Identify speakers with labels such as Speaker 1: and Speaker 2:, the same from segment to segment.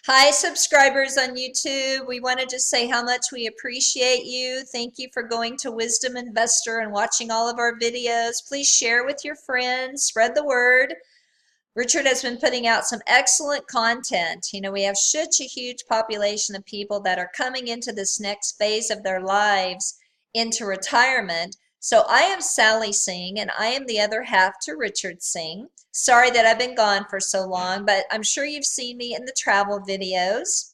Speaker 1: Hi, subscribers on YouTube. We want to just say how much we appreciate you. Thank you for going to Wisdom Investor and watching all of our videos. Please share with your friends, spread the word. Richard has been putting out some excellent content. You know, we have such a huge population of people that are coming into this next phase of their lives into retirement. So I am Sally Singh, and I am the other half to Richard Singh. Sorry that I've been gone for so long, but I'm sure you've seen me in the travel videos.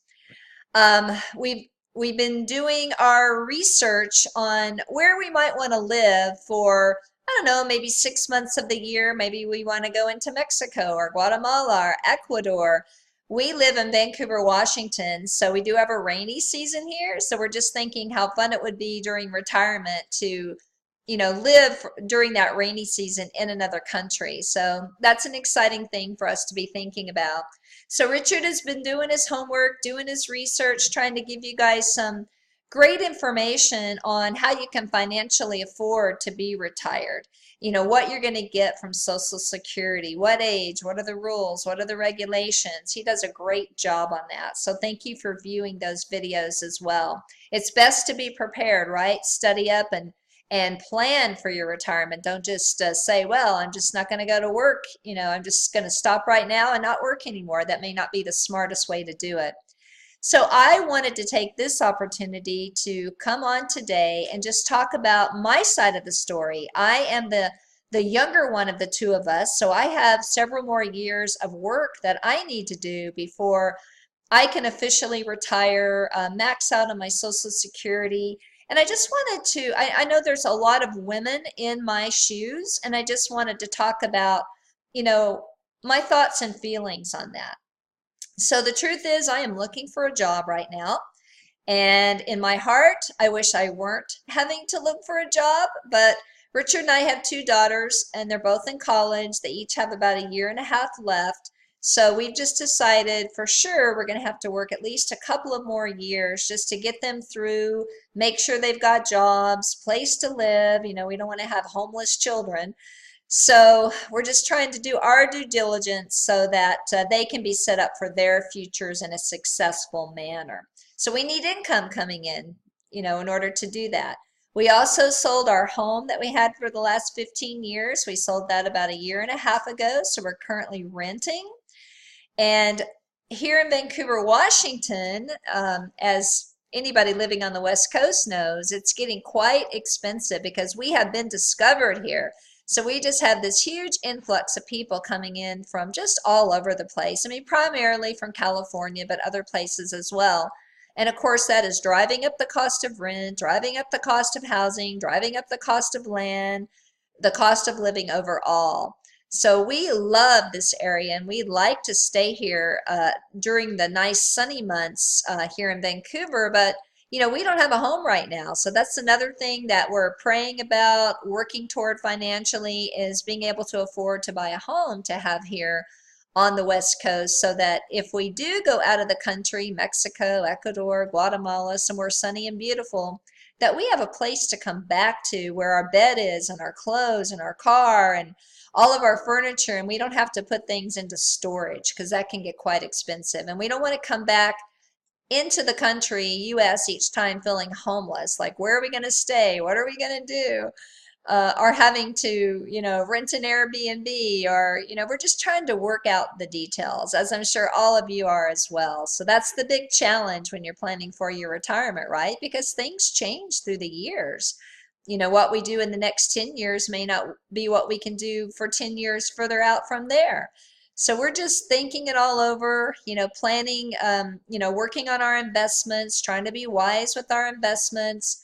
Speaker 1: We've been doing our research on where we might want to live for, I don't know, maybe 6 months of the year. Maybe we want to go into Mexico or Guatemala or Ecuador. We live in Vancouver, Washington, so we do have a rainy season here. So we're just thinking how fun it would be during retirement to, live during that rainy season in another country. So that's an exciting thing for us to be thinking about. So Richard has been doing his homework, doing his research, trying to give you guys some great information on how you can financially afford to be retired. You know, what you're going to get from Social Security, what age, what are the rules, what are the regulations. He does a great job on that. So thank you for viewing those videos as well. It's best to be prepared, right? Study up and plan for your retirement. Don't just say, well, I'm just not going to go to work. You know, I'm just going to stop right now and not work anymore. That may not be the smartest way to do it. So I wanted to take this opportunity to come on today and just talk about my side of the story. I am the younger one of the two of us, so I have several more years of work that I need to do before I can officially retire, max out on my Social Security. And I just wanted to, I know there's a lot of women in my shoes, and I just wanted to talk about, you know, my thoughts and feelings on that. So the truth is, I am looking for a job right now. And in my heart, I wish I weren't having to look for a job, but Richard and I have two daughters, and they're both in college. They each have about a year and a half left. So we've just decided for sure we're going to have to work at least a couple of more years just to get them through, make sure they've got jobs, place to live. You know, we don't want to have homeless children. So we're just trying to do our due diligence so that they can be set up for their futures in a successful manner. So we need income coming in, in order to do that. We also sold our home that we had for the last 15 years. We sold that about a year and a half ago, so we're currently renting. And here in Vancouver, Washington, as anybody living on the West Coast knows, it's getting quite expensive because we have been discovered here. So we just have this huge influx of people coming in from just all over the place. I mean, primarily from California, but other places as well. And of course, that is driving up the cost of rent, driving up the cost of housing, driving up the cost of land, the cost of living overall. So we love this area, and we'd like to stay here during the nice sunny months here in Vancouver, but we don't have a home right now. So that's another thing that we're praying about, working toward financially, is being able to afford to buy a home to have here on the West Coast, so that if we do go out of the country, Mexico, Ecuador, Guatemala, somewhere sunny and beautiful, that we have a place to come back to where our bed is and our clothes and our car and all of our furniture, and we don't have to put things into storage because that can get quite expensive. And we don't want to come back into the country, U.S., each time feeling homeless. Like, where are we going to stay? What are we going to do? Or having to, rent an Airbnb, or, we're just trying to work out the details, as I'm sure all of you are as well. So that's the big challenge when you're planning for your retirement, right? Because things change through the years. What we do in the next 10 years may not be what we can do for 10 years further out from there. So we're just thinking it all over, planning, working on our investments, trying to be wise with our investments,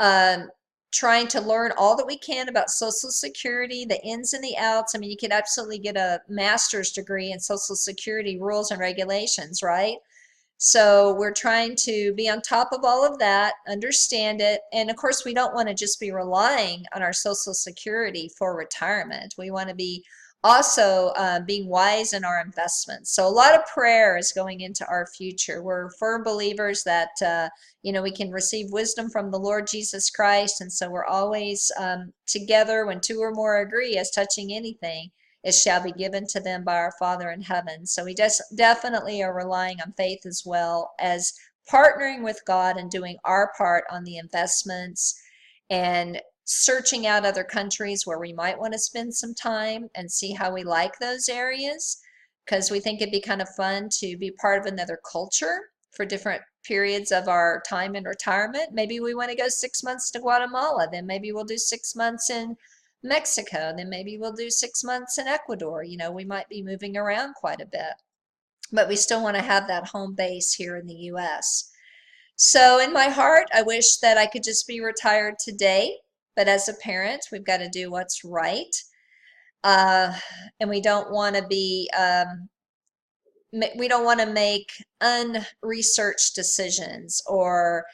Speaker 1: trying to learn all that we can about Social Security, the ins and the outs. I mean, you could absolutely get a master's degree in Social Security rules and regulations, right? So we're trying to be on top of all of that, understand it, and of course we don't want to just be relying on our Social Security for retirement. We want to be also being wise in our investments. So a lot of prayer is going into our future. We're firm believers that we can receive wisdom from the Lord Jesus Christ, and so we're always together when two or more agree as touching anything. it shall be given to them by our Father in heaven. So we just definitely are relying on faith as well as partnering with God and doing our part on the investments and searching out other countries where we might want to spend some time and see how we like those areas, because we think it'd be kind of fun to be part of another culture for different periods of our time in retirement. Maybe we want to go 6 months to Guatemala, then maybe we'll do 6 months in Mexico, then maybe we'll do 6 months in Ecuador. You know, we might be moving around quite a bit, but we still want to have that home base here in the US. So in my heart, I wish that I could just be retired today, but as a parent, we've got to do what's right. Uh, and we don't want to be, we don't want to make unresearched decisions or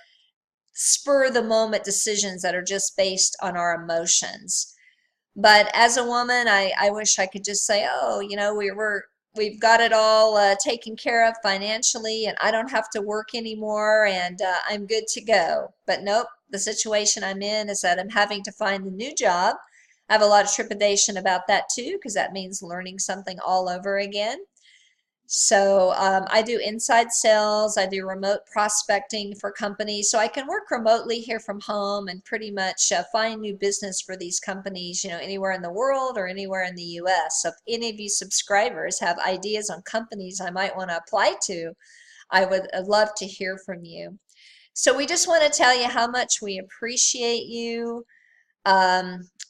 Speaker 1: spur the moment decisions that are just based on our emotions. But as a woman, I wish I could just say, oh, you know, we've got it all taken care of financially, and I don't have to work anymore, and I'm good to go. But nope, the situation I'm in is that I'm having to find a new job. I have a lot of trepidation about that too, because that means learning something all over again. So I do inside sales, I do remote prospecting for companies, so I can work remotely here from home and pretty much find new business for these companies, you know, anywhere in the world or anywhere in the US. So if any of you subscribers have ideas on companies I might want to apply to, I would love to hear from you. So we just want to tell you how much we appreciate you.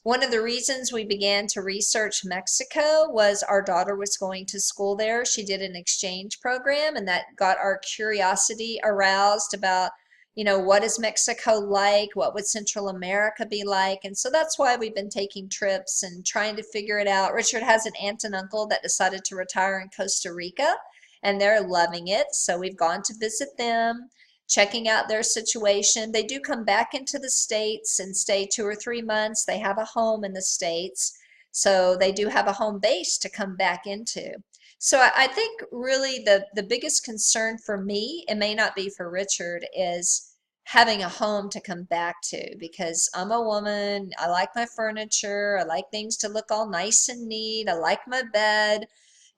Speaker 1: One of the reasons we began to research Mexico was our daughter was going to school there. She did an exchange program, and that got our curiosity aroused about, you know, what is Mexico like? What would Central America be like? And so that's why we've been taking trips and trying to figure it out. Richard has an aunt and uncle that decided to retire in Costa Rica, and they're loving it. So we've gone to visit them, checking out their situation. They do come back into the States and stay 2 or 3 months. They have a home in the States, so they do have a home base to come back into. So I think really the biggest concern for me, it may not be for Richard, is having a home to come back to, because I'm a woman, I like my furniture, I like things to look all nice and neat, I like my bed.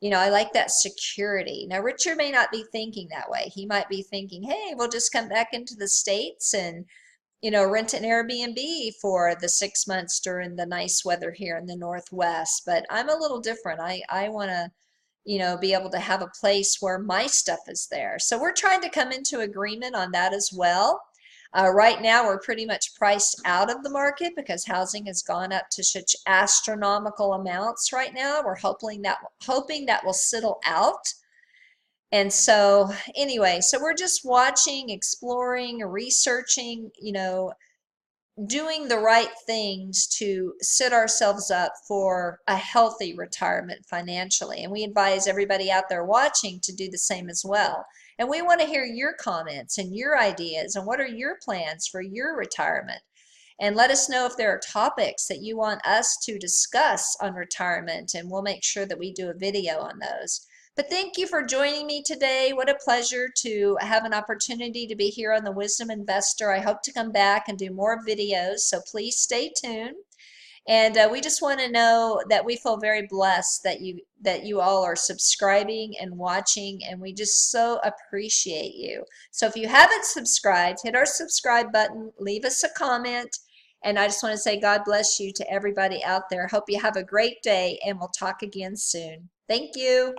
Speaker 1: You know, I like that security. Now, Richard may not be thinking that way. He might be thinking, hey, we'll just come back into the States and, you know, rent an Airbnb for the 6 months during the nice weather here in the Northwest. But I'm a little different. I want to, you know, be able to have a place where my stuff is there. So we're trying to come into agreement on that as well. Right now, we're pretty much priced out of the market because housing has gone up to such astronomical amounts right now. We're hoping that will settle out. And so anyway, so we're just watching, exploring, researching, you know, doing the right things to set ourselves up for a healthy retirement financially. And we advise everybody out there watching to do the same as well. And we want to hear your comments and your ideas and what are your plans for your retirement. And let us know if there are topics that you want us to discuss on retirement, and we'll make sure that we do a video on those. But thank you for joining me today. What a pleasure to have an opportunity to be here on The Wisdom Investor. I hope to come back and do more videos, so please stay tuned. And we just want to know that we feel very blessed that you all are subscribing and watching, and we just so appreciate you. So if you haven't subscribed, hit our subscribe button, leave us a comment, and I just want to say God bless you to everybody out there. Hope you have a great day, and we'll talk again soon. Thank you.